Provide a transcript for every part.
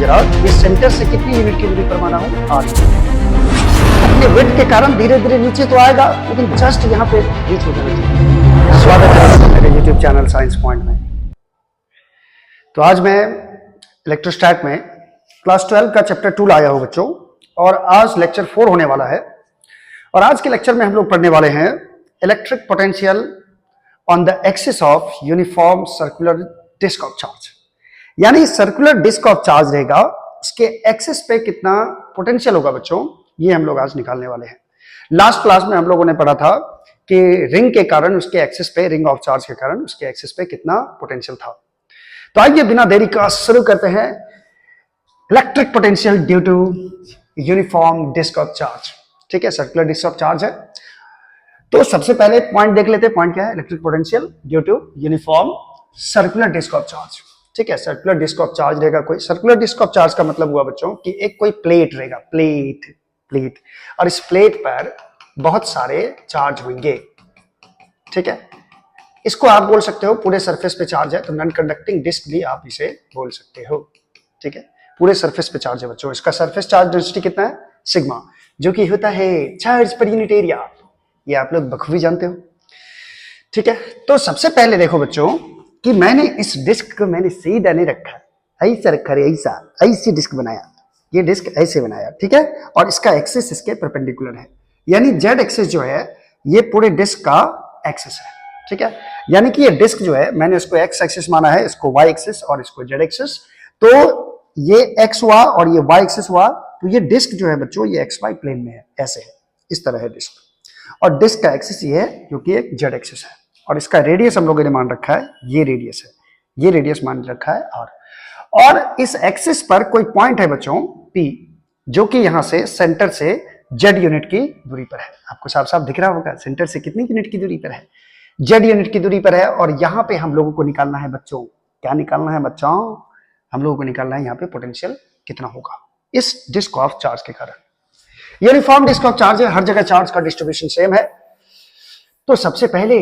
जरा इस सेंटर से कितनी यूनिट की दूरी पर माना हूं, 8 अपने वेट के कारण धीरे धीरे नीचे तो आएगा, लेकिन जस्ट यहाँ पे रीच हो जाना चाहिए। स्वागत है मेरे YouTube चैनल साइंस पॉइंट में। तो आज मैं इलेक्ट्रोस्टैट में क्लास 12 का चैप्टर 2 लाया हूं बच्चों, और आज लेक्चर 4 होने वाला है। और आज के लेक्चर में हम लोग पढ़ने वाले हैं electric potential on the axis of uniform circular disc of charge. यानी सर्कुलर डिस्क ऑफ चार्ज रहेगा, उसके एक्सिस पे कितना पोटेंशियल होगा बच्चों, ये हम लोग आज निकालने वाले हैं। लास्ट क्लास में हम लोगों ने पढ़ा था कि रिंग के कारण उसके एक्सिस पे, रिंग ऑफ चार्ज के कारण उसके एक्सिस पे कितना पोटेंशियल था। तो आइए बिना देरी का शुरू करते हैं electric potential due to uniform disc of charge. ठीक है, सर्कुलर डिस्क ऑफ चार्ज है। तो सबसे पहले पॉइंट देख लेते हैं। पॉइंट क्या है? Electric potential due to uniform circular disc of charge. ठीक है, सर्कुलर डिस्क ऑफ चार्ज रहेगा कोई। सर्कुलर डिस्क ऑफ चार्ज का मतलब हुआ बच्चों कि एक कोई प्लेट रहेगा, प्लेट, और इस प्लेट पर बहुत सारे चार्ज होंगे। ठीक है, इसको आप बोल सकते हो पूरे सरफेस पे चार्ज है, तो नॉन कंडक्टिंग डिस्क भी आप इसे बोल सकते हो। ठीक है, पूरे सरफेस पे चार्ज है बच्चों। इसका सरफेस चार्ज डेंसिटी कितना है? सिग्मा, जो कि होता है चार्ज पर यूनिट एरिया। ये आप लोग बखूबी जानते हो। ठीक है, तो सबसे पहले देखो बच्चों कि मैंने इस डिस्क को मैंने सीधा नहीं रखा, ऐसा रखा है, ऐसी डिस्क बनाया। ये डिस्क ऐसे बनाया, ठीक है, और इसका एक्सिस इसके परपेंडिकुलर है। यानी जेड एक्सिस जो है ये पूरे डिस्क का एक्सिस है। ठीक है, यानी कि ये डिस्क जो है मैंने इसको एक्स एक्सिस माना है, इसको वाई एक्सिस और इसको जेड एक्सिस। तो ये एक्स हुआ और ये वाई एक्सिस हुआ, तो ये डिस्क जो है बच्चों ये एक्स वाई प्लेन में है, ऐसे है, इस तरह है डिस्क। और डिस्क का एक्सिस ये है जो कि एक जेड एक्सिस है, और इसका रेडियस हम लोगों ने मान रखा है, ये रेडियस है, ये रेडियस मान रखा है। और इस एक्सिस पर कोई पॉइंट है बच्चों P, जो कि यहां से सेंटर से जेड यूनिट की दूरी पर है। आपको साफ साफ दिख रहा होगा सेंटर से कितनी यूनिट की दूरी पर है, जेड यूनिट की दूरी पर है। और यहां पे हम लोगों को निकालना है बच्चों, क्या निकालना है बच्चों? हम लोगों को निकालना है यहाँ पे पोटेंशियल कितना होगा इस डिस्क ऑफ चार्ज के कारण। यूनिफॉर्म डिस्क ऑफ चार्ज है, हर जगह चार्ज का डिस्ट्रीब्यूशन सेम है। तो सबसे पहले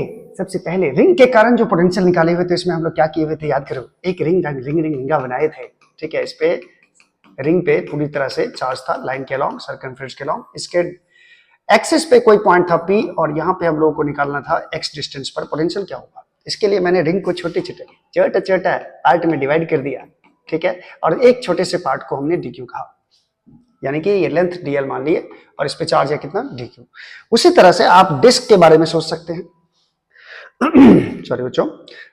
रिंग के कारण जो पोटेंशियल निकाले हुए थे, इसमें हम लोग क्या किए हुए थे याद करो। एक रिंगा बनाए थे। ठीक है, इस पे रिंग पे पूरी तरह से चार्ज था, लाइन के अलॉन्ग, सर्कमफ्रेंस के अलॉन्ग। इसके एक्सिस पे कोई पॉइंट था P, और यहाँ पे हम लोगों को निकालना था x डिस्टेंस पर पोटेंशियल क्या होगा। इसके लिए मैंने रिंग को छोटे पार्ट में डिवाइड कर दिया। ठीक है, और एक छोटे से पार्ट को हमने dq कहा, यानी कि ये लेंथ dl मान लिए, और इस पे चार्ज है कितना? dq। उसी तरह से आप डिस्क के बारे में सोच सकते हैं सॉरी बच्चों,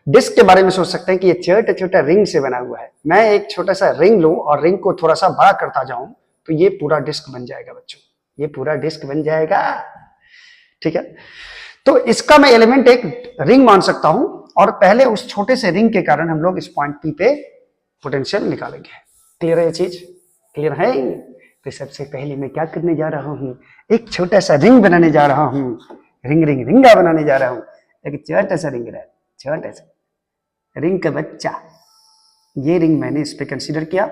डिस्क के बारे में सोच सकते हैं कि ये छोटा रिंग से बना हुआ है। मैं एक छोटा सा रिंग लूं और रिंग को थोड़ा सा बड़ा करता जाऊं, तो ये पूरा डिस्क बन जाएगा बच्चों, ये पूरा डिस्क बन जाएगा। ठीक है, तो इसका मैं एलिमेंट एक रिंग मान सकता हूं, और पहले उस छोटे से रिंग के कारण हम लोग इस पॉइंट P पे पोटेंशियल निकालेंगे। क्लियर है ये चीज? क्लियर है? तो सबसे पहले मैं क्या करने जा रहा हूं, एक छोटा सा रिंग बनाने जा रहा हूं, रिंगा बनाने जा रहा हूं। एक छोटा सा रिंग है, छोटा सा रिंग का बच्चा। ये रिंग मैंने इस पे कंसीडर किया,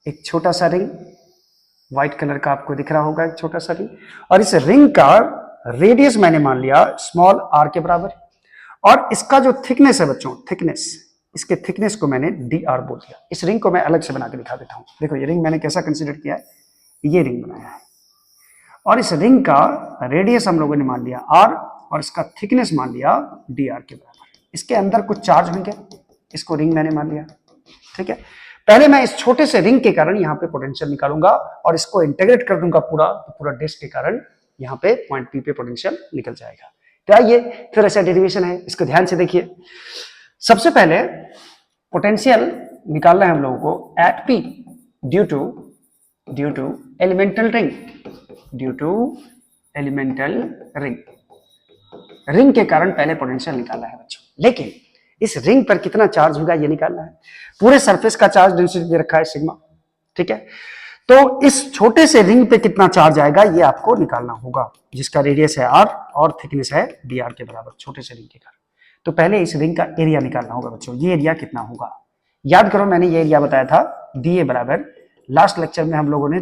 एक छोटा सा रिंग, व्हाइट कलर का आपको दिख रहा होगा, एक छोटा सा रिंग। और इस रिंग का रेडियस मैंने मान लिया स्मॉल r के बराबर, और इसका जो थिकनेस है बच्चों, थिकनेस, इसके थिकनेस को मैंने dr बोल दिया। इस रिंग को मैं अलग से बना के दिखा देता हूं। देखो ये रिंग मैंने कैसा कंसीडर किया है, ये रिंग बनाया है, और इस रिंग का रेडियस हम लोगों ने मान लिया r, और इसका थिकनेस मान लिया dr के बराबर। इसके अंदर कुछ चार्ज होंगे, इसको रिंग मैंने मान लिया। ठीक है, पहले मैं इस छोटे से रिंग के कारण यहाँ पे पोटेंशियल निकालूंगा, और इसको इंटीग्रेट कर दूंगा पूरा, तो पूरा डिस्क के कारण यहाँ पे पॉइंट P पे पोटेंशियल निकल जाएगा। तो आइए फिर ऐसा डेरिवेशन है, इसको ध्यान से देखिए। सबसे पहले पोटेंशियल निकालना है हम लोगों को at P due to elemental ring, ring के कारण पहले पोटेंशियल निकालना है बच्चों। लेकिन इस रिंग पर कितना चार्ज होगा ये निकालना है। पूरे सरफेस का चार्ज डेंसिटी दे रखा है सिग्मा। ठीक है, तो इस छोटे से रिंग पे कितना चार्ज आएगा ये आपको निकालना होगा, जिसका रेडियस है r और थिकनेस है dr के बराबर, छोटे से रिंग के कारण। तो पहले इस रिंग का एरिया निकालना होगा बच्चों। ये एरिया कितना होगा याद करो, मैंने ये एरिया बताया था, da बराबर, लास्ट लेक्चर में हम लोगों ने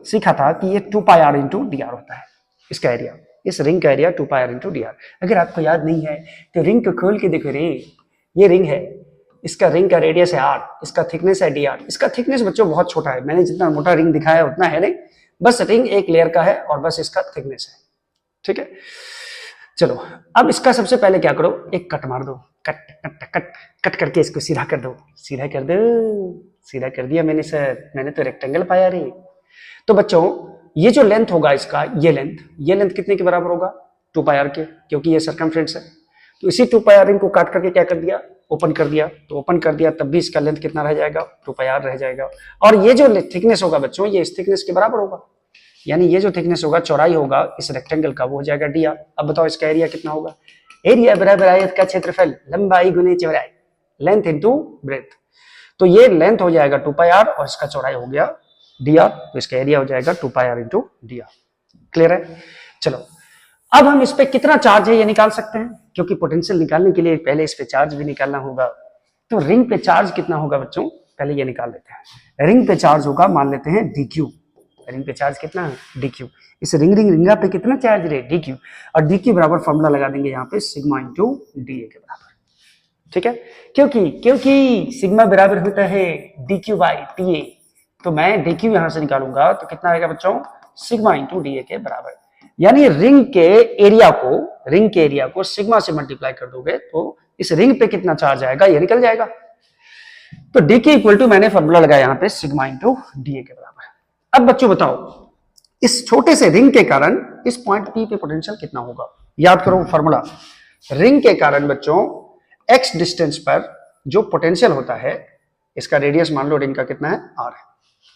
सीखा था कि ये 2πr इंटू dr होता है। इसका एरिया, इस रिंग का एरिया 2πr इंटू dr। अगर आपको याद नहीं है तो रिंग को खोल के देखो रे, ये रिंग है, इसका रिंग का रेडियस है r, इसका थिकनेस है dr। इसका थिकनेस बच्चों बहुत छोटा है, मैंने जितना मोटा रिंग दिखाया उतना है नहीं, बस रिंग एक लेयर का है और बस इसका थिकनेस है। ठीक है, चलो अब इसका सबसे पहले क्या करो, एक कट मार दो, कट कट कट कट करके इसको सीधा कर दो, सीधा कर दो, सीधा कर दिया मैंने सर, मैंने तो रेक्टेंगल पाया रे। तो बच्चों ये जो लेंथ होगा इसका, ये लेंथ कितने के बराबर होगा, 2 पाई r के, क्योंकि ये सरकमफ्रेंस है। तो इसी 2 पाई r रिंग को काट करके क्या कर दिया, ओपन कर दिया। तो ओपन कर दिया तब भी इसका लेंथ कितना रह जाएगा, 2 पाई r रह जाएगा। और ये जो थिकनेस होगा बच्चों, ये इस थिकनेस के बराबर होगा, यानी ये जो थिकनेस होगा, चौड़ाई होगा इस रेक्टेंगल का, वो हो जाएगा dr। अब बताओ इसका एरिया कितना होगा, एरिया बराबर आयत का क्षेत्रफल, लंबाई गुने चौड़ाई, लेंथ इनटू ब्रेथ। तो ये लेंथ हो जाएगा 2 पाई r और इसका चौड़ाई हो गया dr, तो इसका एरिया हो जाएगा 2 pi r into dr। Clear है? चलो अब हम इस पे कितना चार्ज है ये निकाल सकते हैं, क्योंकि पोटेंशियल निकालने के लिए पहले इस पे चार्ज भी निकालना होगा। तो रिंग पे चार्ज कितना होगा बच्चों, पहले ये निकाल लेते हैं। रिंग पे चार्ज होगा, मान लेते हैं dq। रिंग पे चार्ज कितना है, dq। इस रिंगा पे कितना चार्ज रहे, dq, और dq बराबर फॉर्मूला लगा देंगे यहाँ पे सिग्मा इंटू da के बराबर। ठीक है, क्योंकि सिग्मा बराबर होता है dq बाई ta, तो मैं dq यहां से निकालूंगा तो कितना आएगा बच्चों, सिग्मा इंटू da के बराबर। यानी रिंग के एरिया को सिग्मा से मल्टीप्लाई कर दोगे तो इस रिंग पे कितना चार्ज आएगा ये निकल जाएगा। तो dk इक्वल टू मैंने फॉर्मूला लगाया यहाँ पे सिग्मा इंटू da के बराबर। अब बच्चों बताओ इस छोटे से रिंग के कारण इस पॉइंट P पे पोटेंशियल कितना होगा, याद करो फॉर्मूला। रिंग के कारण बच्चों x डिस्टेंस पर जो पोटेंशियल होता है, इसका रेडियस मान लो रिंग का कितना है, r है।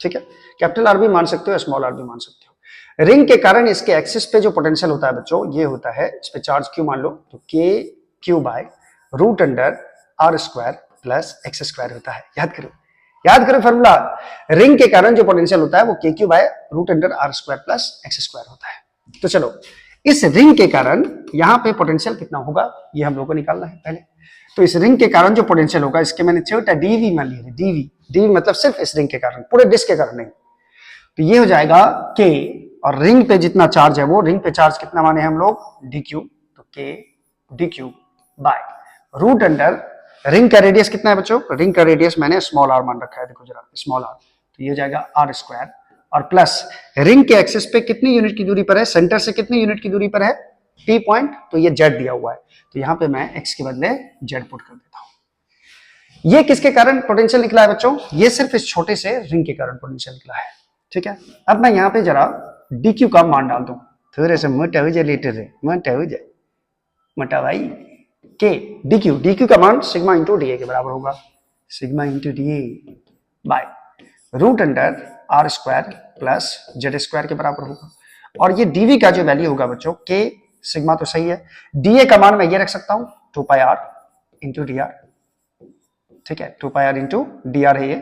ठीक है, कैपिटल R भी मान सकते हो, स्मॉल r भी मान सकते हो। रिंग के कारण इसके एक्सिस पे जो पोटेंशियल होता है बच्चों, ये होता है, इस पे चार्ज q मान लो, तो k q by root under r square plus x square होता है। याद करो फॉर्मूला। रिंग के कारण जो पोटेंशियल होता है वो k q by root under r square plus x square होता है। तो चलो इस रिंग के कारण यहाँ पे पोटेंशियल कितना होगा ये हम लोग को निकालना है पहले। तो इस रिंग के कारण जो पोटेंशियल होगा, इसके मैंने छोटा dv मान लिया, dv मतलब सिर्फ इस रिंग के कारण, पूरे डिस्क के कारण नहीं। तो ये हो जाएगा k, और रिंग पे जितना चार्ज है वो, रिंग पे चार्ज कितना माने हम लोग, dq, तो k dq by root under, ring का रेडियस कितना है बच्चों, रिंग का रेडियस मैंने स्मॉल r मान रखा है, देखो जरा स्मॉल r, तो ये हो जाएगा r स्क्वायर, और प्लस रिंग के एक्सिस पे कितनी यूनिट की दूरी पर है, सेंटर से कितनी यूनिट की दूरी पर है, P पॉइंट, तो ये z दिया हुआ है, तो यहाँ पे मैं x के बदले z पुट कर देता हूँ। ये किसके कारण पोटेंशियल निकला है बच्चों, ये सिर्फ इस छोटे से रिंग के कारण पोटेंशियल निकला है। ठीक है, अब मैं यहाँ पे जरा dq का मान डाल दूं, थोड़े से मोटा हो जाए, लीटर मोटा हो जाए, मोटा भाई, k dq का मान सिग्मा इंटू da के बराबर होगा, sigma into da by root under r square plus z square के बराबर होगा। और ये dv का जो वैल्यू होगा बच्चों, k सिग्मा तो सही है, da का मान मैं ये रख सकता हूं 2 पाई r इंटू dr। ठीक है, 2 पाई r इंटू dr है ये,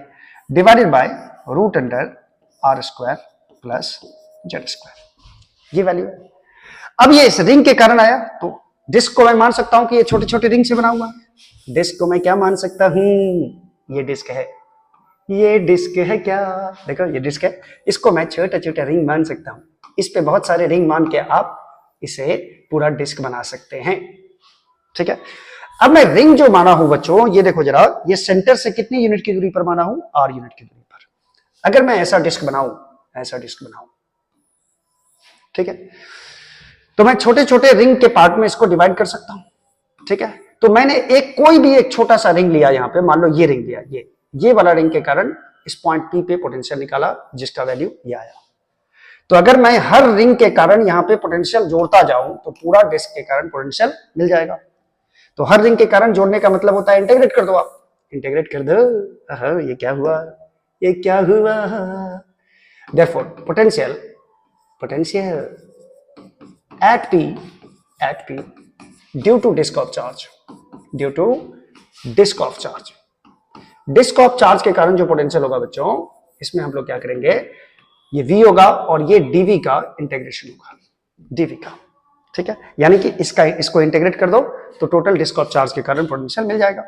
divided by root under r square plus z square, ये वैल्यू है। अब ये इस रिंग के कारण आया, तो डिस्क को मैं मान सकता हूं कि ये छोटे छोटे रिंग से बना हुआ है। डिस्क को मैं क्या मान सकता हूं, ये डिस्क है, ये डिस्क है क्या, देखो ये डिस्क है, इसको मैं छोटा छोटा रिंग मान सकता हूं। इस पे बहुत सारे रिंग मान के आप इसे पूरा डिस्क बना सकते हैं। ठीक है, अब मैं रिंग जो माना हूं बच्चों, ये देखो जरा, ये सेंटर से कितनी यूनिट की दूरी पर माना हूं, r यूनिट की दूरी पर। अगर मैं ऐसा डिस्क बनाऊं, ठीक है, तो मैं छोटे छोटे रिंग के पार्ट में इसको डिवाइड कर सकता हूं। ठीक है, तो मैंने कोई भी एक छोटा सा रिंग लिया, यहां पे मान लो ये रिंग लिया, ये वाला रिंग के कारण इस पॉइंट P पे पोटेंशियल निकाला, जिसका वैल्यू ये आया। तो अगर मैं हर रिंग के कारण यहाँ पे पोटेंशियल जोड़ता जाऊं तो पूरा डिस्क के कारण पोटेंशियल मिल जाएगा। तो हर रिंग के कारण जोड़ने का मतलब होता है इंटीग्रेट कर दो, आप इंटीग्रेट कर दो, ये क्या हुआ, therefore potential at P due to disk of charge, disc of charge के कारण जो पोटेंशियल होगा बच्चों, इसमें हम लोग क्या करेंगे, ये V होगा और ये dV का इंटीग्रेशन होगा, dV का। ठीक है, यानी कि इसको इंटीग्रेट कर दो तो टोटल डिस्क ऑफ चार्ज के कारण पोटेंशियल मिल जाएगा।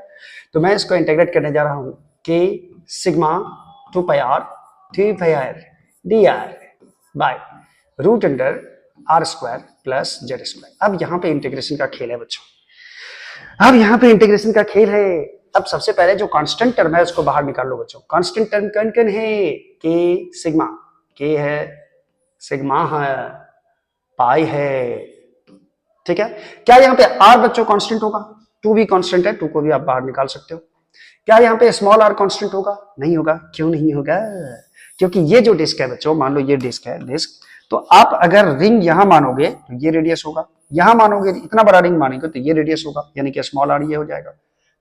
तो मैं इसको इंटीग्रेट करने जा रहा हूं, k sigma 2 pi r 3 pi r dr by root under r square plus z square. अब यहाँ पे इंटीग्रेशन का खेल है बच्चों, अब यहाँ पे इंटीग्रेशन का खेल है। अब सबसे पहले जो कांस्टेंट टर्म है उसको बाहर निकाल लो बच्चों। कांस्टेंट टर्म कौन कौन है? के सिग्मा, के है, सिग्मा है, पाई है, ठीक है। क्या यहाँ पे आर बच्चों कांस्टेंट होगा? टू भी कांस्टेंट है, टू को भी आप बाहर निकाल सकते हो। क्या यहाँ पे स्मॉल आर कांस्टेंट होगा? नहीं होगा। क्यों नहीं होगा? क्योंकि ये जो डिस्क है बच्चों, मान लो ये डिस्क है, डिस्क, तो आप अगर रिंग यहां मानोगे तो ये रेडियस होगा, यहां मानोगे इतना बड़ा रिंग मानेंगे तो ये रेडियस होगा, यानी कि स्मॉल आर ये हो जाएगा।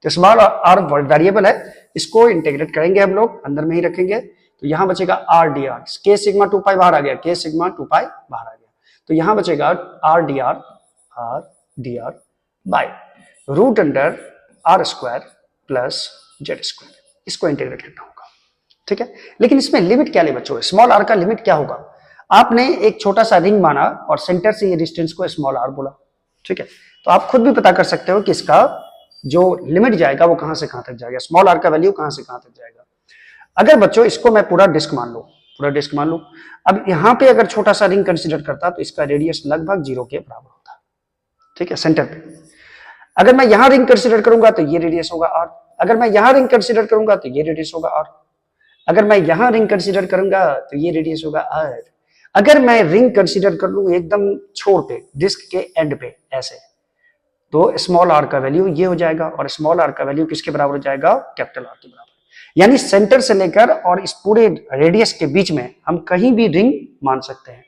तो स्मॉल आर वेरिएबल है, इसको इंटीग्रेट करेंगे हम लोग, अंदर में ही रखेंगे, तो यहां बचेगा आर डी आर। के सिग्मा 2 पाई बाहर आ गया, के सिग्मा 2 पाई बाहर आ गया, तो यहां बचेगा r d r by root under are square plus Z square. इसको इंटीग्रेट करना होगा, ठीक है। लेकिन इसमें लिमिट क्या ले बच्चों? स्मॉल आर का लिमिट क्या होगा? आपने एक छोटा सा रिंग माना और सेंटर से ये डिस्टेंस को स्मॉल आर बोला, ठीक है। तो आप खुद भी पता कर सकते हो कि इसका जो लिमिट जाएगा वो कहां से कहां तक जाएगा, स्मॉल आर का वैल्यू कहां से कहां तक जाएगा। अगर बच्चों इसको मैं पूरा डिस्क मान लूं, पूरा डिस्क मान लूं, अब यहां पे अगर छोटा सा रिंग कंसीडर करता तो इसका रेडियस लगभग 0 के बराबर होता, ठीक है, सेंटर पे। अगर मैं यहां रिंग कंसीडर करूंगा तो ये रेडियस होगा आर, अगर मैं यहां रिंग कंसीडर करूंगा तो ये रेडियस होगा आर, अगर मैं यहां रिंग कंसीडर करूंगा तो ये रेडियस होगा आर। अगर मैं रिंग कंसीडर कर लूं एकदम छोर पे, डिस्क के एंड पे ऐसे, तो स्मॉल आर का वैल्यू ये हो जाएगा, और स्मॉल आर का वैल्यू किसके बराबर हो जाएगा? कैपिटल आर के बराबर। यानी सेंटर से लेकर और इस पूरे रेडियस के बीच में हम कहीं भी रिंग मान सकते हैं,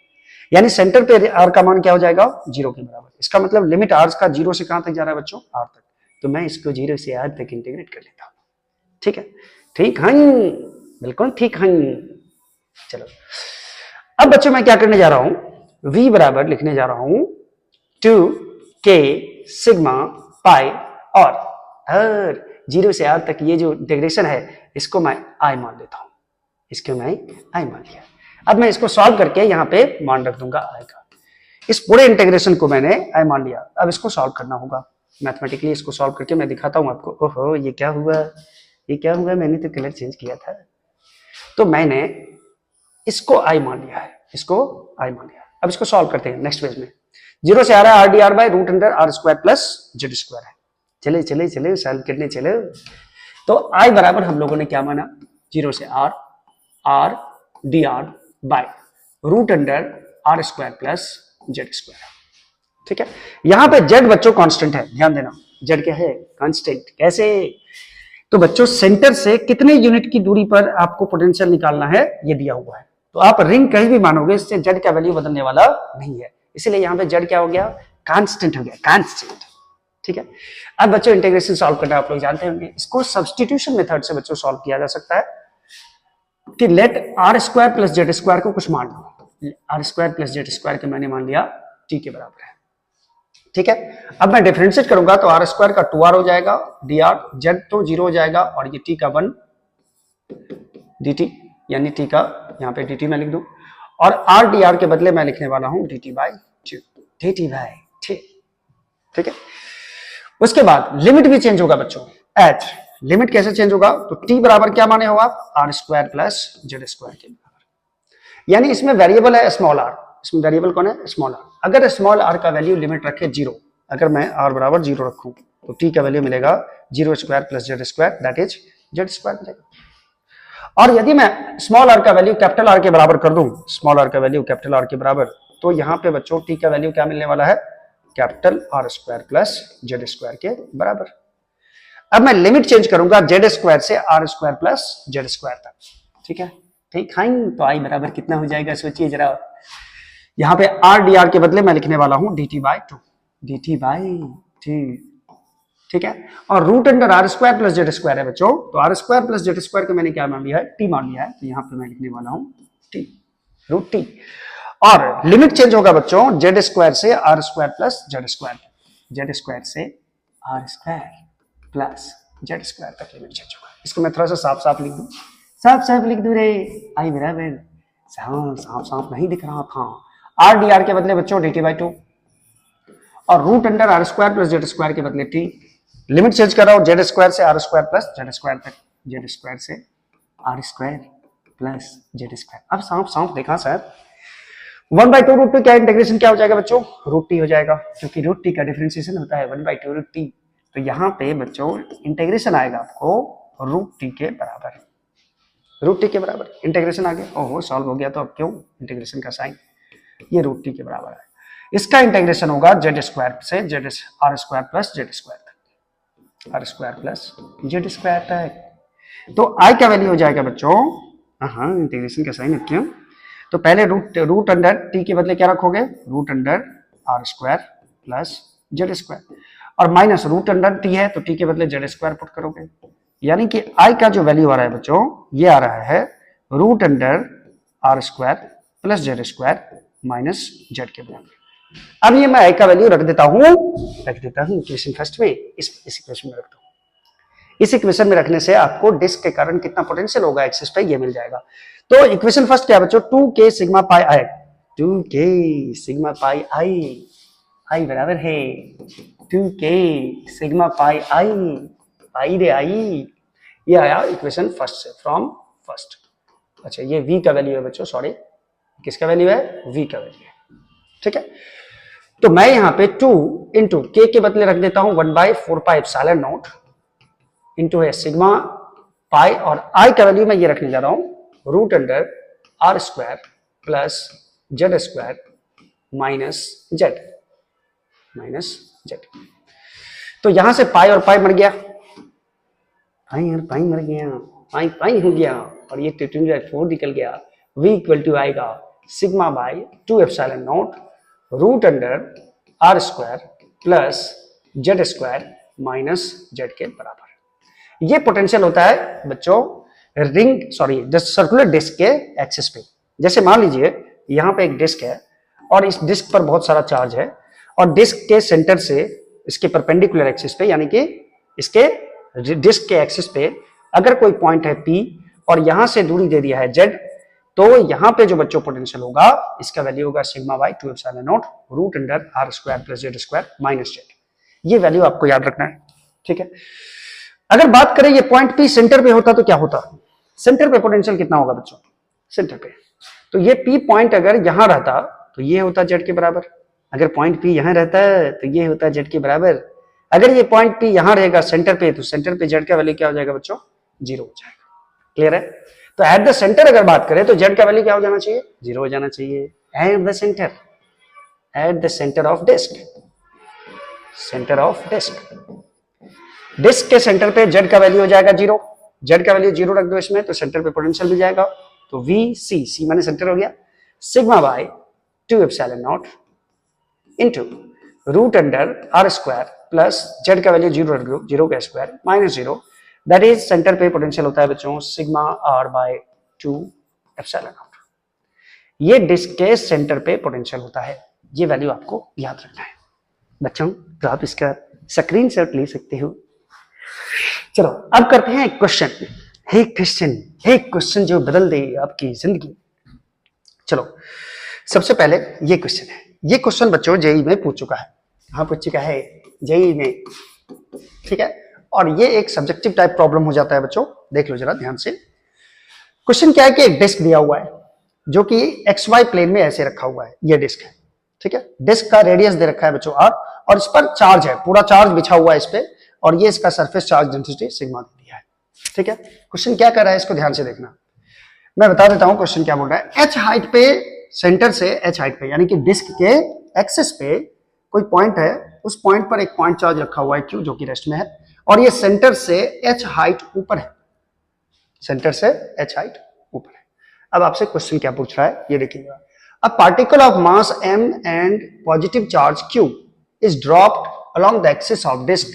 यानी सेंटर पे आर का मान क्या हो जाएगा? 0 के बराबर। इसका मतलब लिमिट आर का 0 से कहां तक जा रहा है बच्चों? आर तक। तो मैं इसको 0 से आर तक इंटीग्रेट कर लेता हूं, ठीक है। ठीक है, बिल्कुल ठीक है। चलो अब बच्चों मैं क्या करने जा रहा हूं? v बराबर लिखने जा रहा हूं 2k सिग्मा पाई, और 0 से r तक ये जो इंटीग्रेशन है इसको मैं i मान लेता हूं, इसको मैं i मान लिया। अब मैं इसको सॉल्व करके यहां पे मान रख दूंगा i का। इस पूरे इंटीग्रेशन को मैंने i मान लिया। अब इसको सॉल्व करना होगा मैथमेटिकली, इसको सॉल्व करके मैं दिखाता हूं आपको। ओहो, ये क्या हुआ, ये क्या हुआ? मैंने तो कलर चेंज किया था। तो मैंने इसको i मान लिया है, इसको i मान लिया। अब इसको सॉल्व करते हैं नेक्स्ट पेज में। 0 से आ रहा है r d r by root under are square plus Z square है। चले चले चले सॉल्व करने चले। तो i बराबर हम लोगों ने क्या माना? 0 से r d r by root under are square plus Z square, ठीक है। यहां पे जेड बच्चों कांस्टेंट है, ध्यान देना, जेड क्या है? कांस्टेंट। कैसे? तो बच्चों सेंटर से कितने यूनिट की दूरी पर आपको पोटेंशियल निकालना है ये दिया हुआ है। तो आप रिंग कहीं भी मानोगे, इससे जेड का वैल्यू बदलने वाला नहीं है, इसलिए यहां पे जेड क्या हो गया? कांस्टेंट हो गया, कांस्टेंट, ठीक है। अब बच्चों इंटीग्रेशन सॉल्व करना आप लोग जानते होंगे, इसको सब्स्टिट्यूशन मेथड से बच्चों सॉल्व किया जा सकता है कि let R square plus Z square को कुछ मान लो। R square plus Z square के मैंने मान लिया टी के बराबर है, ठीक है। अब मैं डिफरेंशिएट करूंगा तो आर स्क्वायर का 2r हो जाएगा, डी आर, जेड तो 0 हो जाएगा, और ये टी का 1 dt, यानी टी का यहाँ पे dt मैं लिख दूं, और आर डी आर के बदले मैं लिखने वाला हूं dt बाई 2, dt बाई 2, ठीक है। उसके बाद लिमिट भी चेंज होगा बच्चों। एच लिमिट कैसे चेंज होगा? तो t बराबर क्या माने हो आप? R square plus Z square के बराबर, यानी इसमें वेरिएबल है स्मॉल आर, इसमें वेरिएबल कौन है? Small r. अगर स्मॉल आर का वैल्यू लिमिट रखे 0, अगर मैं आर बराबर 0 रखूं तो टी का वैल्यू मिलेगा 0 square plus Z square, that is Z square मिलेगा। और यदि मैं स्मॉल आर का वैल्यू कैपिटल आर के बराबर कर दूं, स्मॉल आर का वैल्यू कैपिटल आर के बराबर, तो यहां पे बच्चों टी का वैल्यू क्या मिलने वाला है? Capital R square plus Z square के बराबर। अब मैं लिमिट चेंज करूंगा जेड स्क्वायर से R square plus Z square तक, ठीक है। ठीक है, तो आई बराबर कितना हो जाएगा? सोचिए जरा। यहां पे आर डी आर के बदले मैं लिखने वाला हूं dt बाई 2, dt बाई 2, ठीक है। और root under are square plus Z square है बच्चों, तो R square plus Z square को मैंने क्या मान लिया है? टी मान लिया है, तो यहां पे मैं लिखने वाला हूं टी, रूट टी। और लिमिट चेंज होगा बच्चों जेड स्क्वायर से R square plus Z square, Z square से R square plus Z square तक लिमिट चेंज होगा। इसको मैं थोड़ा सा साफ साफ लिख दूं, साफ साफ लिख दूं रे, आई बराबर साफ साफ नहीं दिख रहा था। आर डी आर के बदले बच्चों dt बाई 2, और root under are square plus Z square के बदले टी। लिमिट चेंज कर रहा हूं जेड स्क्वायर से R square plus Z square तक, जेड स्क्वायर से R square plus Z square. अब साफ साफ देखा सर, 1 बाई 2 रूट टू क्या इंटीग्रेशन क्या हो जाएगा बच्चों? रूट टी हो जाएगा, क्योंकि रूट टी का डिफरेंशिएशन होता है 1 बाई 2 रूट टी। तो यहाँ पे बच्चों इंटीग्रेशन आएगा आपको रूट टी के बराबर, रूट टी के बराबर इंटीग्रेशन आ गया। ओहो सॉल्व हो गया, तो अब क्यों इंटीग्रेशन का साइन, ये रूट टी के बराबर है। इसका इंटीग्रेशन होगा जेड स्क्वायर से Z R square plus Z square तक, R square plus Z square तक। तो आई का वैल्यू हो जाएगा बच्चों, हाँ इंटीग्रेशन का साइन है क्यों, तो पहले रूट अंडर टी के बदले क्या रखोगे, root under are square plus Z square, और माइनस रूट अंडर टी है तो टी के बदले जेड स्क्वायर पुट करोगे, यानी कि आई का जो वैल्यू आ रहा है बच्चों ये आ रहा है root under are square plus Z square minus z के बराबर। अब ये मैं आई का वैल्यू रख देता हूं इक्वेशन फर्स्ट में, इस इक्वेशन में रखता हूं। इस इक्वेशन में रखने से आपको डिस्क के कारण कितना पोटेंशियल होगा एक्सिस पे ये मिल जाएगा। तो इक्वेशन फर्स्ट क्या बच्चों, 2k सिग्मा पाई आई, 2k सिग्मा पाई आई बराबर है 2k सिग्मा पाई आई रे आई, ये आया इक्वेशन फर्स्ट से, फ्रॉम फर्स्ट। अच्छा ये v का वैल्यू है बच्चों, सॉरी किसका वैल्यू है, v का वैल्यू है, ठीक है। तो मैं यहां पे 2 इंटू k के बदले रख देता हूं 1/4 पाई एप्सिलॉन नॉट इंटू है सिग्मा पाई, और i का वैल्यू मैं ये रखने जा रहा हूं root under are square plus Z square minus z तो यहां से पाई और पाई मर गया, पाई मर गया, पाई हो गया, और ये 4 निकल गया। v इक्वल टू आएगा sigma by 2 epsilon naught root under are square plus Z square minus z के बराबर। ये पोटेंशियल होता है बच्चों सर्कुलर डिस्क के एक्सिस पे। जैसे मान लीजिए यहाँ पे एक डिस्क है और इस डिस्क पर बहुत सारा चार्ज है, और डिस्क के सेंटर से इसके परपेंडिकुलर एक्सिस पे, यानी कि इसके डिस्क के एक्सिस पे अगर कोई पॉइंट है P और यहां से दूरी दे दिया है Z, तो यहां पे जो बच्चों पोटेंशियल होगा इसका वैल्यू होगा sigma by 2 epsilon naught root under are square plus Z square minus z. ये वैल्यू आपको याद रखना है, ठीक है। अगर बात करें ये पॉइंट P सेंटर पे होता तो क्या होता, सेंटर पे पोटेंशियल कितना होगा बच्चों, सेंटर पे, तो ये P पॉइंट अगर यहां रहता तो ये होता Z के बराबर, अगर पॉइंट P यहां रहता है तो ये होता Z के बराबर, अगर ये पॉइंट P यहां रहेगा सेंटर पे तो सेंटर पे Z का वैल्यू क्या हो जाएगा बच्चों, 0 हो जाएगा। क्लियर है। तो एट द सेंटर अगर बात करें तो Z का वैल्यू क्या हो जाना चाहिए, 0 हो जाना चाहिए। At the centre of disc, disc के सेंटर पे Z का वैल्यू हो जाएगा 0, Z का वैल्यू 0 रख दो इसमें तो सेंटर पे पोटेंशियल मिल जाएगा, तो C माने सेंटर हो गया, sigma by 2 epsilon naught into root under are square plus z का वैल्यू 0 रख दो, 0 का square minus 0, that is centre पे पोटेंशियल होता है बच्चों sigma R by 2 epsilon naught. ये डिस्क के सेंटर पे पोटेंशियल होता है, ये वैल्यू आपको याद रखना है बच्चों। तो आप इसका स्क्रीनशॉट ले सकते हो। चलो अब करते हैं क्वेश्चन जो बदल दे आपकी जिंदगी। चलो सबसे पहले ये क्वेश्चन है, ये क्वेश्चन बच्चों जेई में पूछ चुका है, हाँ पूछ चुका है जेई में, ठीक है। और ये एक सब्जेक्टिव टाइप प्रॉब्लम हो जाता है बच्चों, देख लो जरा ध्यान से। क्वेश्चन क्या है कि एक डिस्क दिया हुआ है जो कि XY प्लेन में ऐसे रखा हुआ है, ये डिस्क है, ठीक है। डिस्क का रेडियस दे रखा है बच्चों R, और इस पर चार्ज है, पूरा चार्ज बिछा हुआ है इस पे, और ये इसका सरफेस चार्ज डेंसिटी सिग्मा दे दिया है, ठीक है। क्वेश्चन क्या कर रहा है इसको ध्यान से देखना, मैं बता देता हूं क्वेश्चन क्या बोल रहा है। H हाइट पे, सेंटर से H हाइट पे, यानी कि डिस्क के एक्सिस पे कोई पॉइंट है, उस पॉइंट पर एक पॉइंट चार्ज रखा हुआ है Q जो कि रेस्ट में है, और ये सेंटर से H हाइट ऊपर है, सेंटर से H हाइट ऊपर है। अब आपसे क्वेश्चन क्या पूछ रहा है ये देखिएगा। A particle of mass m and positive charge Q is dropped along the axis of disc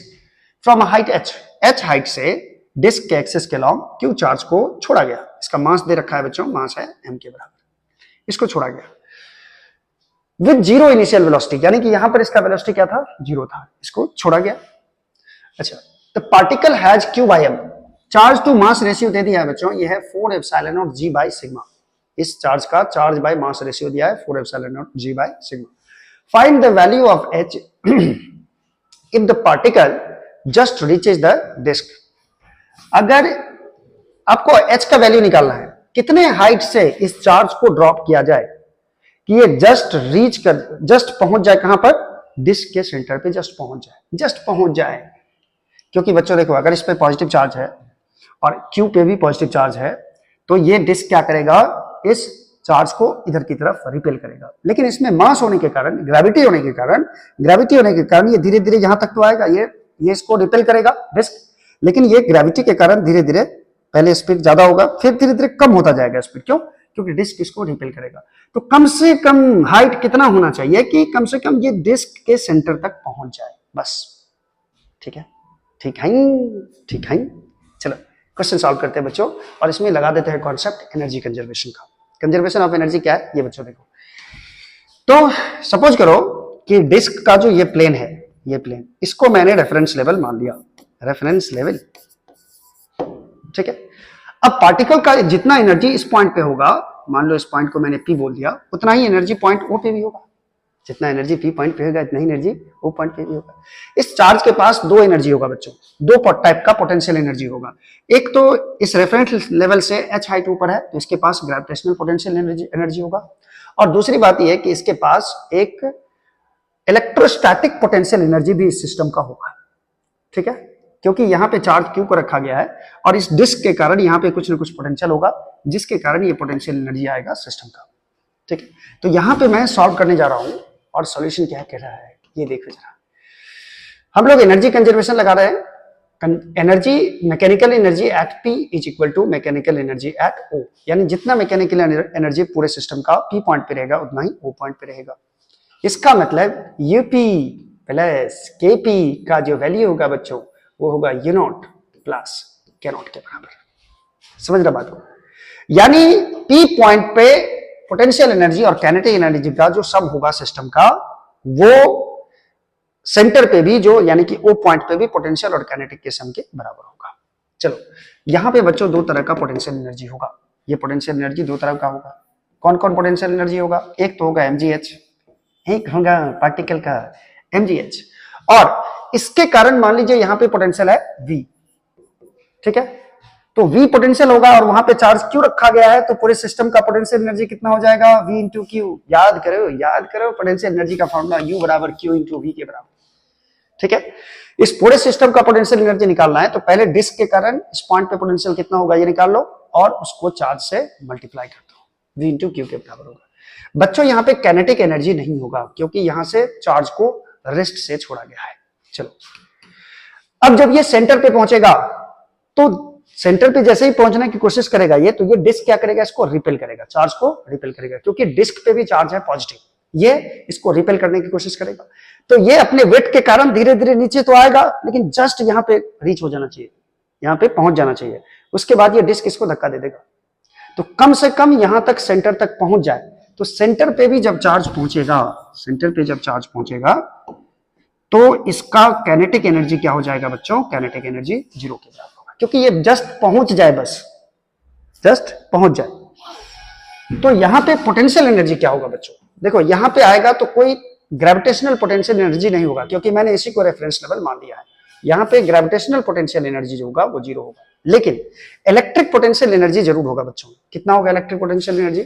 from height h, h height से डिस्क के एक्सिस के अलोंग Q चार्ज को छोड़ा गया। इसका मास दे रखा है बच्चों, मास है m के बराबर, इसको छोड़ा गया विद 0 इनिशियल वेलोसिटी, यानी कि यहां पर इसका वेलोसिटी क्या था, 0 था, इसको छोड़ा गया। अच्छा, the particle has Q by m, charge to mass ratio दे दिया है बच्चों, ये है 4 epsilon naught g by sigma, इस चार्ज का चार्ज बाय मास रेशियो दिया है 4 epsilon naught g by sigma. Find the value of h if the particle just reaches the disc. अगर आपको h का वैल्यू निकालना है, कितने हाइट से इस चार्ज को ड्रॉप किया जाए कि ये जस्ट पहुंच जाए कहां पर, डिस्क के सेंटर पे जस्ट पहुंच जाए, क्योंकि बच्चों देखो अगर इस पे पॉजिटिव चार्ज है और क्यू पे भी पॉजिटिव चार्ज है तो ये डिस्क क्या करेगा, इस चार्ज को इधर की तरफ रिपेल करेगा। लेकिन इसमें मास होने के कारण, ग्रेविटी होने के कारण ये धीरे धीरे यहां तक तो आएगा, ये इसको रिपेल करेगा डिस्क, लेकिन ये ग्रेविटी के कारण धीरे धीरे पहले स्पीड ज्यादा होगा, फिर धीरे धीरे कम होता जाएगा स्पीड। क्यों? क्योंकि डिस्क इसको रिपेल करेगा। तो कम से कम हाइट कितना होना चाहिए कि कम से कम ये डिस्क के सेंटर तक पहुंच जाए, बस। ठीक है, ठीक है। चलो क्वेश्चन सॉल्व करते हैं बच्चों, और इसमें लगा देते हैं कॉन्सेप्ट एनर्जी कंजर्वेशन का। कंजर्वेशन ऑफ एनर्जी क्या है ये बच्चों देखो। तो सपोज करो कि डिस्क का जो ये प्लेन है, ये प्लेन, इसको मैंने रेफरेंस लेवल मान लिया, रेफरेंस लेवल। ठीक है, अब पार्टिकल का जितना एनर्जी इस पॉइंट पे होगा, मान लो इस पॉइंट को मैंने पी बोल दिया, उतना ही एनर्जी पॉइंट ओ पे भी होगा। जितना एनर्जी पी पॉइंट पे होगा, इतना ही एनर्जी ओ पॉइंट पे भी होगा। इस चार्ज के पास दो एनर्जी होगा बच्चों, दो टाइप का पोटेंशियल एनर्जी होगा। एक तो इस रेफरेंस लेवल से h हाइट ऊपर है तो इसके पास ग्रेविटेशनल पोटेंशियल एनर्जी होगा, और दूसरी बात यह है कि इसके पास एक इलेक्ट्रोस्टैटिक पोटेंशियल एनर्जी भी इस सिस्टम का होगा। ठीक है, क्योंकि यहां पे चार्ज क्यू को रखा गया है और इस डिस्क के कारण यहां पे कुछ ना कुछ पोटेंशियल होगा, जिसके कारण ये पोटेंशियल एनर्जी आएगा सिस्टम का। ठीक है, तो यहां पे मैं सॉल्व करने जा रहा हूं, और सॉल्यूशन क्या कह रहा है ये देखो जरा। हम लोग एनर्जी कंजर्वेशन लगा रहे हैं। Energy, mechanical energy at P is equal to mechanical energy at O, यानी जितना मैकेनिकल एनर्जी पूरे सिस्टम का पी पॉइंट पे रहेगा उतना ही ओ पॉइंट पे रहेगा। इसका मतलब यूपी प्लस केपी का जो वैल्यू होगा बच्चों वो होगा यू नॉट प्लस के नॉट के बराबर। समझ रहा बात को? यानी पी पॉइंट पे पोटेंशियल एनर्जी और काइनेटिक एनर्जी का जो सम होगा सिस्टम का, वो सेंटर पे भी जो, यानी कि ओ पॉइंट पे भी पोटेंशियल और काइनेटिक के सम के बराबर होगा। चलो यहां पे बच्चों दो तरह का पोटेंशियल एनर्जी होगा। ये पोटेंशियल एनर्जी दो तरह का होगा। कौन कौन पोटेंशियल एनर्जी होगा? एक तो होगा mgh, एक होगा पार्टिकल का mgh, और इसके कारण मान लीजिए यहां पे पोटेंशियल है v। ठीक है, तो v पोटेंशियल होगा और वहां पे चार्ज क्यों रखा गया है, तो पूरे सिस्टम का पोटेंशियल एनर्जी कितना हो जाएगा? v into Q. याद करो पोटेंशियल एनर्जी का फॉर्मूला u बराबर q इंटू v के बराबर। ठीक है, इस पूरे सिस्टम का पोटेंशियल एनर्जी निकालना है तो पहले डिस्क के कारण इस पॉइंट पे पोटेंशियल कितना होगा ये निकाल लो, और उसको चार्ज से मल्टीप्लाई कर दो, v इंटू क्यू के बराबर होगा। बच्चों यहां पे काइनेटिक एनर्जी नहीं होगा क्योंकि यहां से चार्ज को रेस्ट से छोड़ा गया है। चलो अब जब ये सेंटर पे पहुंचेगा तो सेंटर पे जैसे ही पहुंचने की कोशिश करेगा ये, तो ये डिस्क क्या करेगा? इसको रिपेल करेगा, चार्ज को रिपेल करेगा, क्योंकि डिस्क पे भी चार्ज है पॉजिटिव, ये इसको रिपेल करने की कोशिश करेगा। तो ये अपने वेट के कारण धीरे धीरे नीचे तो आएगा, लेकिन जस्ट यहां पे रीच हो जाना चाहिए, यहां पे पहुंच जाना चाहिए। उसके बाद ये डिस्क इसको धक्का दे देगा, तो कम से कम यहां तक सेंटर तक पहुंच जाए। तो सेंटर पे भी जब चार्ज पहुंचेगा, सेंटर पे जब चार्ज पहुंचेगा तो इसका काइनेटिक एनर्जी क्या हो जाएगा बच्चों? काइनेटिक एनर्जी 0 के बराबर होगा, क्योंकि ये जस्ट पहुंच जाए, बस जस्ट पहुंच जाए। तो यहां पे पोटेंशियल एनर्जी क्या होगा बच्चों? देखो यहां पे आएगा तो कोई ग्रेविटेशनल पोटेंशियल एनर्जी नहीं होगा, क्योंकि मैंने इसी को रेफरेंस लेवल मान लिया है। यहां पे ग्रेविटेशनल पोटेंशियल एनर्जी जो होगा वो 0 होगा, लेकिन इलेक्ट्रिक पोटेंशियल एनर्जी जरूर होगा बच्चों। कितना होगा इलेक्ट्रिक पोटेंशियल एनर्जी?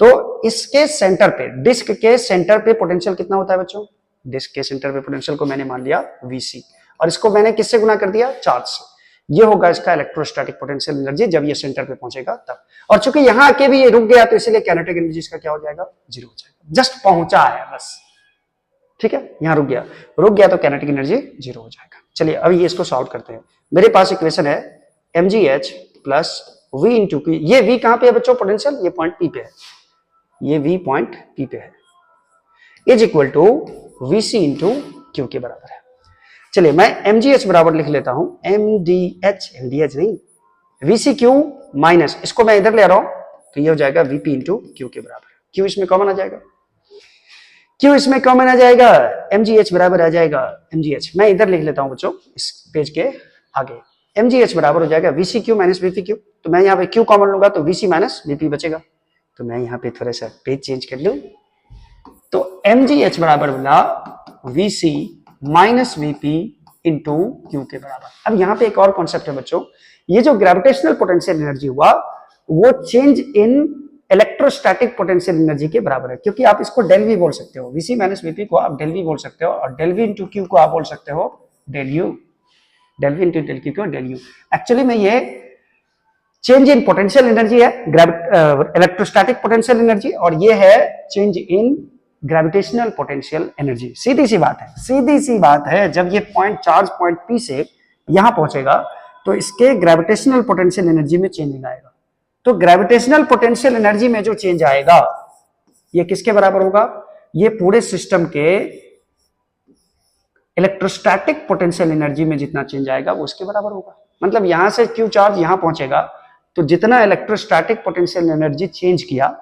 तो इसके सेंटर पे, डिस्क के सेंटर पे पोटेंशियल कितना होता है बच्चों? डिस्क के सेंटर पे पोटेंशियल को मैंने मान लिया Vc, और इसको मैंने किससे गुना कर दिया? चार्ज से। ये होगा इसका इलेक्ट्रोस्टैटिक पोटेंशियल एनर्जी जब ये सेंटर पे पहुंचेगा तब। और चूंकि यहां आके भी ये रुक गया तो इसीलिए काइनेटिक एनर्जी इसका क्या हो जाएगा? 0 हो जाएगा। जस्ट पहुंचा है बस। ठीक है, यहां रुक गया तो काइनेटिक एनर्जी 0 हो जाएगा। चलिए अभी ये इसको सॉल्व करते हैं। मेरे पास इक्वेशन है mgh plus v into Q. ये v कहां पे है बच्चों? पोटेंशियल, ये पॉइंट p पे है, ये v पॉइंट p पे है, is equal to Vc into q के बराबर है। चलिए मैं mgh बराबर लिख लेता हूं, mdh नहीं, Vc क्यू माइनस, इसको मैं इधर ले रहा हूं तो ये हो जाएगा Vp इंटू क्यू के बराबर। क्यू इसमें कॉमन आ जाएगा, क्यू इसमें कॉमन आ जाएगा, mgh बराबर आ जाएगा mgh। मैं इधर लिख लेता हूं बच्चों इस पेज के आगे, mgh बराबर हो जाएगा Vc Q minus Vp Q. तो मैं यहाँ पे क्यू कॉमन लूंगा तो Vc माइनस Vp बचेगा। तो मैं यहाँ पे थोड़ा सा पेज चेंज कर लूं, तो mgh बराबर बोला Vc minus Vp into q के बराबर। अब यहाँ पे एक और कॉन्सेप्ट है बच्चों, ये जो ग्रेविटेशनल पोटेंशियल एनर्जी हुआ वो change in electrostatic potential energy के बराबर है, क्योंकि आप इसको डेल वी बोल सकते हो, Vc माइनस Vp को आप डेल वी बोल सकते हो, और डेल वी इंटू क्यू को आप बोल सकते हो del U. Del V into del Q Q del U. Actually में ये चेंज इन पोटेंशियल एनर्जी है, इलेक्ट्रोस्टैटिक पोटेंशियल एनर्जी, और ये है change in gravitational potential energy. सीधी सी बात है, सीधी सी बात है। जब ये पॉइंट चार्ज पॉइंट पी से यहां पहुंचेगा तो इसके ग्रेविटेशनल पोटेंशियल एनर्जी में चेंजिंग आएगा। तो ग्रेविटेशनल पोटेंशियल एनर्जी में जो चेंज आएगा ये किसके बराबर होगा? ये पूरे सिस्टम के इलेक्ट्रोस्टैटिक पोटेंशियल एनर्जी में जितना चेंज आएगा वो उसके बराबर होगा। मतलब यहां से क्यू चार्ज यहां पहुंचेगा तो जितना इलेक्ट्रोस्टैटिक पोटेंशियल एनर्जी चेंज किया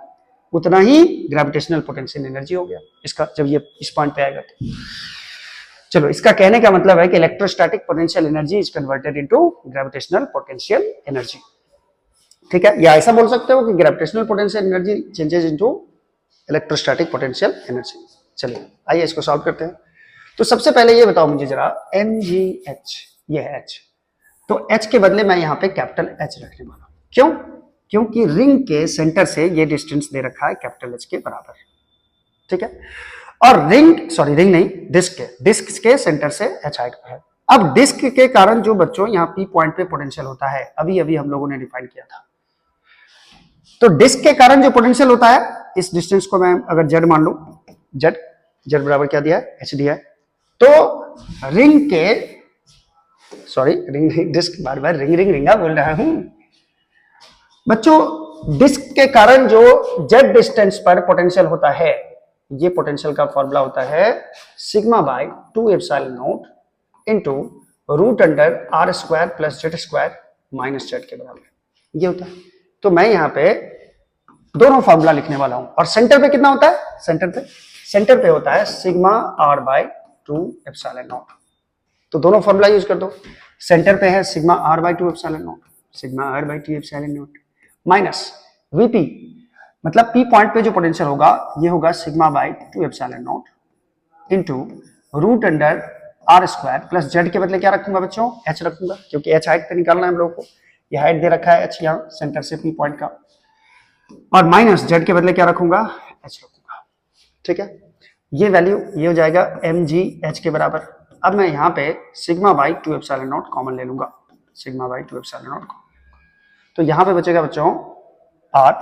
उतना ही ग्रेविटेशनल पोटेंशियल एनर्जी हो गया इसका, जब ये इस पॉइंट पे आएगा तो। चलो, इसका कहने का मतलब है कि electrostatic potential energy is converted into gravitational potential energy. ठीक है, या ऐसा बोल सकते हो कि gravitational potential energy changes into electrostatic potential energy. चलिए आइए इसको सॉल्व करते हैं। तो सबसे पहले ये बताओ मुझे जरा, mgh, ये है h, तो h के बदले मैं यहाँ पे कैपिटल H रखने वाला हूं। क्यों? क्योंकि रिंग के सेंटर से ये डिस्टेंस दे रखा है कैपिटल H के बराबर। ठीक है, और रिंग नहीं, डिस्क के सेंटर से h हाइट पर है। अब डिस्क के कारण जो बच्चों यहाँ P पॉइंट पे पोटेंशियल होता है, अभी अभी हम लोगों ने डिफाइन किया था। तो डिस्क के कारण जो पोटेंशियल होता है, इस डिस्टेंस को मैं अगर z मान लू, z बराबर क्या दिया है? h दिया है। तो डिस्क, बार बार रिंगा बोल रहा हूं बच्चों। डिस्क के कारण जो z डिस्टेंस पर पोटेंशियल होता है, ये पोटेंशियल का फॉर्मूला होता है sigma by 2 epsilon naught into root under r square plus z square minus z के बराबर, ये होता है। तो मैं यहाँ पे दोनों फॉर्मूला लिखने वाला हूं। और सेंटर पे कितना होता है? सेंटर पे होता है sigma r by 2 epsilon naught. तो दोनों फॉर्मूला यूज कर दो। सेंटर पे है sigma r by 2 epsilon naught, sigma r by 2 epsilon naught minus Vp, मतलब P पॉइंट पे जो पोटेंशियल होगा ये होगा sigma by 2 epsilon naught into root under r square plus z के बदले क्या रखूंगा बच्चों? h रखूंगा, क्योंकि h हाइट पे निकालना है हम लोगों को। ये हाइट दे रखा है h यहाँ सेंटर से P पॉइंट का, और माइनस z के बदले क्या रखूंगा? h रखूंगा। ठीक है, ये वैल्यू ये हो जाएगा mgh के बराबर। अब मैं यहाँ पे sigma by 2 epsilon not common ले लूंगा, सिग्मा बाई 2 एप्सिलॉन नॉट। तो यहाँ पे बचेगा बच्चों r,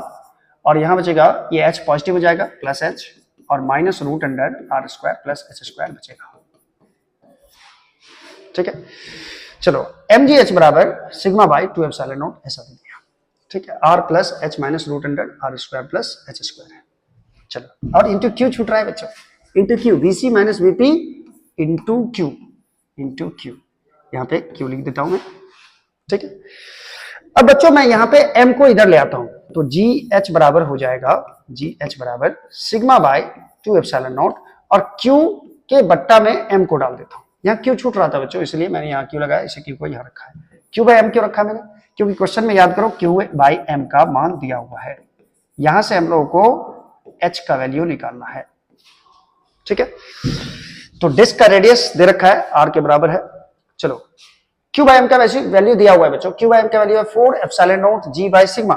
और यहाँ बचेगा ये h पॉजिटिव हो जाएगा प्लस h, और minus root under r square plus h square बचेगा। ठीक है, चलो mgh बराबर सिग्मा बाई 2 एप्सिलॉन नॉट ऐसा दे दिया। ठीक है, r plus h minus root under r square plus h square है। चलो, और इंटू क्यू छूट रहा है बच्चों, into q, Vc minus Vp into q, यहाँ पे क्यू लिख देता हूं मैं। ठीक है, अब बच्चों मैं यहाँ पे m को इधर ले आता हूं, तो GH बराबर हो जाएगा, GH बराबर सिग्मा बाय 2 एप्सिलॉन नॉट, और Q के बट्टा में m को डाल देता हूं। यहाँ Q छूट रहा था बच्चों, इसलिए मैंने यहाँ Q लगाया, इसे Q को यहाँ रखा है। Q बाय m क्यों रखा मैंने? क्योंकि क्वेश्चन में याद करो Q बाय m का मान दिया हुआ है, यहां से हम लोगों को h का वैल्यू निकालना है। ठीक है, तो डिस्क का रेडियस दे रखा है r के बराबर है। चलो, Q बाय m का वैल्यू दिया हुआ है बच्चों, Q बाय m का वैल्यू है 4 epsilon naught g by sigma,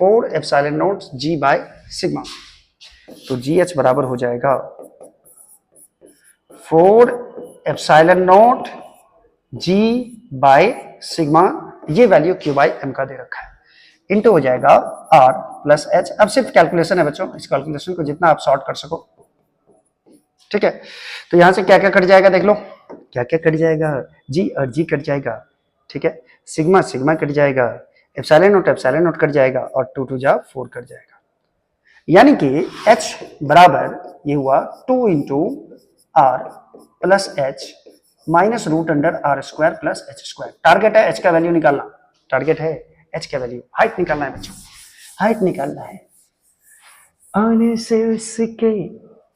4 epsilon naught g by sigma. तो GH बराबर हो जाएगा 4 epsilon naught g by sigma, ये वैल्यू Q बाय m का दे रखा है, इनटू हो जाएगा r प्लस h। अब सिर्फ कैलकुलेशन है बच्चों, इस कैलकुलेशन को जितना आप सॉर्ट कर सको। ठीक है, तो यहां से क्या क्या कट जाएगा देख लो, क्या क्या कट जाएगा? G और G कट जाएगा। ठीक है, सिग्मा कट जाएगा, एप्सिलॉन नॉट कट जाएगा, और 2 2 जा 4 कट जाएगा। यानी कि H बराबर ये हुआ 2 into R plus H minus root under R square plus H square. Target है H का वैल्यू निकालना, टारगेट है H का वैल्यू, हाइट निकालना है बच्चों, हाइट निकालना है। आने से उसके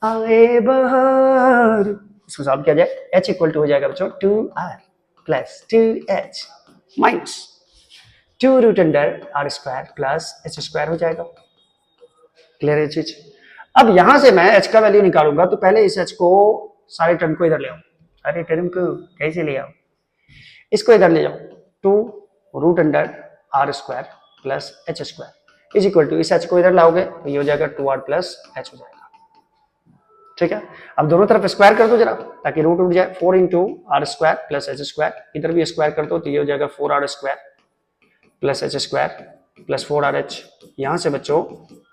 आए बहार, इसको सॉल्व किया जाए, h इक्वल टू हो जाएगा बच्चों 2r प्लस 2h minus 2 root under r square plus h square हो जाएगा। क्लियर है चीज? अब यहां से मैं h का वैल्यू निकालूंगा, तो पहले इस h को, सारे टर्म को इधर ले आओ, सारे टर्म को कैसे ले आओ, इसको इधर ले जाओ, 2 root under r square plus h square is equal to, इस h को इधर लाओगे तो ये हो जाएगा 2r प्लस h हो जाएगा। ठीक है, अब दोनों तरफ स्क्वायर कर दो जरा ताकि रूट उठ जाए। 4 into r square plus h square, इधर भी स्क्वायर कर दो तो ये हो जाएगा 4r square plus h square plus 4rh। यहां से बच्चों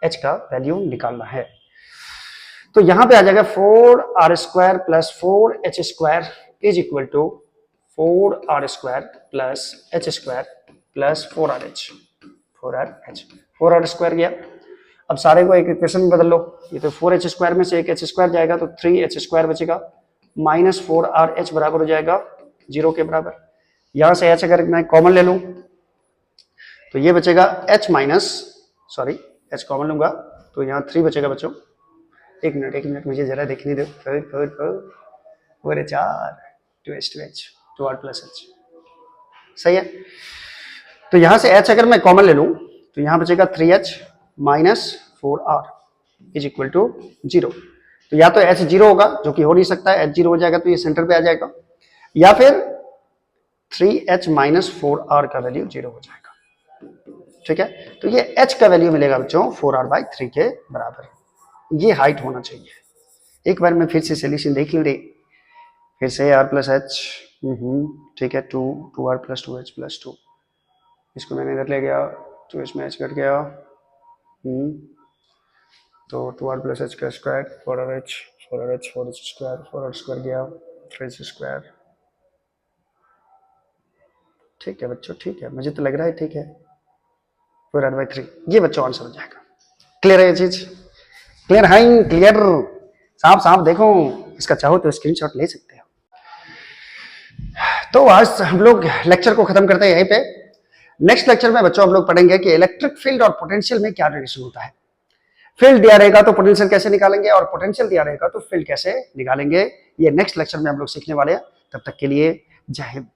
h का वैल्यू निकालना है, तो यहां पे आ जाएगा 4r square plus 4h square is equal to 4r square plus h square plus 4rh। 4r square गया, अब सारे को एक इक्वेशन में बदल लो। ये तो 4h स्क्वायर में से एक h स्क्वायर जाएगा तो 3h स्क्वायर बचेगा, माइनस 4rh बराबर हो जाएगा 0 के बराबर। यहां से h अगर मैं कॉमन ले लूं तो ये बचेगा h minus, sorry h common लूंगा तो यहाँ 3 बचेगा बच्चों। एक मिनट मुझे जरा देखने दो। 4 2h 2r प्लस h, सही है। तो यहां से h अगर मैं कॉमन ले लूं तो यहां बचेगा 3h minus 4r is equal to 0। तो या तो h 0 होगा, जो कि हो नहीं सकता है, h 0 हो जाएगा तो ये सेंटर पे आ जाएगा, या फिर 3h माइनस 4r का वैल्यू 0 हो जाएगा। ठीक है, तो ये h का वैल्यू मिलेगा बच्चों 4r/3 के बराबर। ये हाइट होना चाहिए। एक बार मैं फिर से सोल्यूशन देख लूं, फिर से r प्लस h, ठीक है, 2r प्लस 2h प्लस 2, इसको मैंने इधर ले गया तो इसमें h कट गया, तो 2r प्लस h का square 4h 4h square 4h square गया 3h स्क्वायर। ठीक है बच्चों, ठीक है, मुझे तो लग रहा है ठीक है, 4r/3 ये बच्चों आंसर हो जाएगा। क्लियर है ये चीज? क्लियर है? क्लियर, साफ देखो, इसका चाहो तो स्क्रीनशॉट ले सकते हो। तो आज हम लोग लेक्चर को खत्म करते हैं यहीं पे। नेक्स्ट लेक्चर में बच्चों हम लोग पढ़ेंगे कि इलेक्ट्रिक फील्ड और पोटेंशियल में क्या रिलेशन होता है। फील्ड दिया रहेगा तो पोटेंशियल कैसे निकालेंगे, और पोटेंशियल दिया रहेगा तो फील्ड कैसे निकालेंगे, ये नेक्स्ट लेक्चर में हम लोग सीखने वाले हैं। तब तक के लिए जय हिंद।